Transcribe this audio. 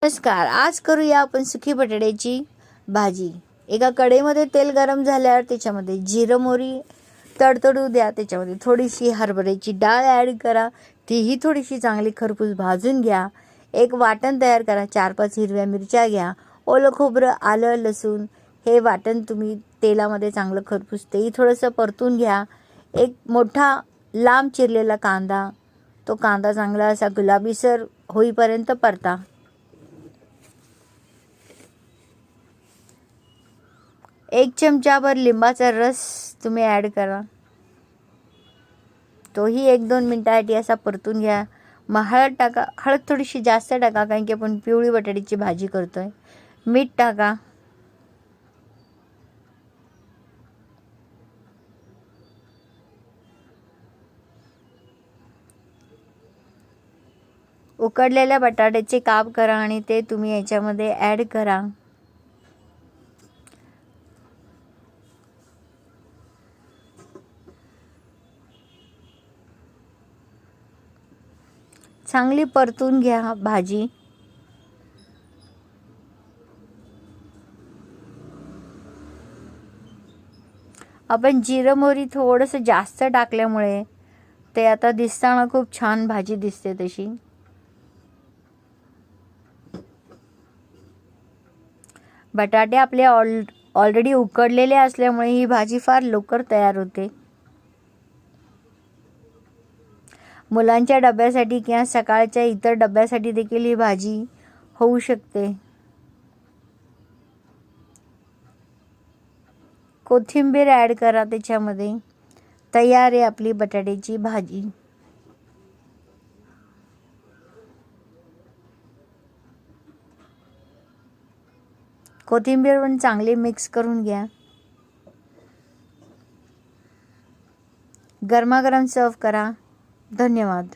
नमस्कार. आज करूया आपण सुकी बटाट्याची भाजी. एका कढईमध्ये तेल गरम झाल्यावर त्याच्यामध्ये जिरं मोहरी तडतडू द्या. त्याच्यामध्ये थोडीशी हरभऱ्याची डाळ ॲड करा. तीही थोडीशी चांगली खरपूस भाजून घ्या. एक वाटण तयार करा. 4-5 हिरव्या मिरच्या घ्या. ओलं खोबरं, आलं, लसूण हे वाटण तुम्ही तेलामध्ये चांगलं खरपूस तेही थोडंसं परतून घ्या. एक मोठा लांब चिरलेला कांदा, तो कांदा चांगला असा गुलाबीसर होईपर्यंत परता. एक चमचाभर लिंबाचा रस तुम्ही ॲड करा. तोही 1-2 मिनटासाठी असा परतून घ्या. मग हळद टाका. हळद थोडीशी जास्त टाका कारण की आपण पिवळी बटाट्याची भाजी करतोय. मीठ टाका. उकडलेल्या बटाट्याचे काप करा आणि ते तुम्ही याच्यामध्ये ॲड करा. चांगली परतून घ्या भाजी. आपण जिरं मोहरी थोडंसं जास्त टाकल्यामुळे ते आता दिसताना खूप छान भाजी दिसते तशी. बटाटे आपले ऑलरेडी उकडलेले असल्यामुळे ही भाजी फार लवकर तयार होते. मुलांच्या डब्यासाठी किंवा सकाळच्या इतर डब्यासाठी देखील ही भाजी होऊ शकते. कोथिंबीर ॲड करा त्याच्यामध्ये. तयार आहे आपली बटाट्याची भाजी. कोथिंबीर पण चांगली मिक्स करून घ्या. गरमागरम सर्व करा. धन्यवाद.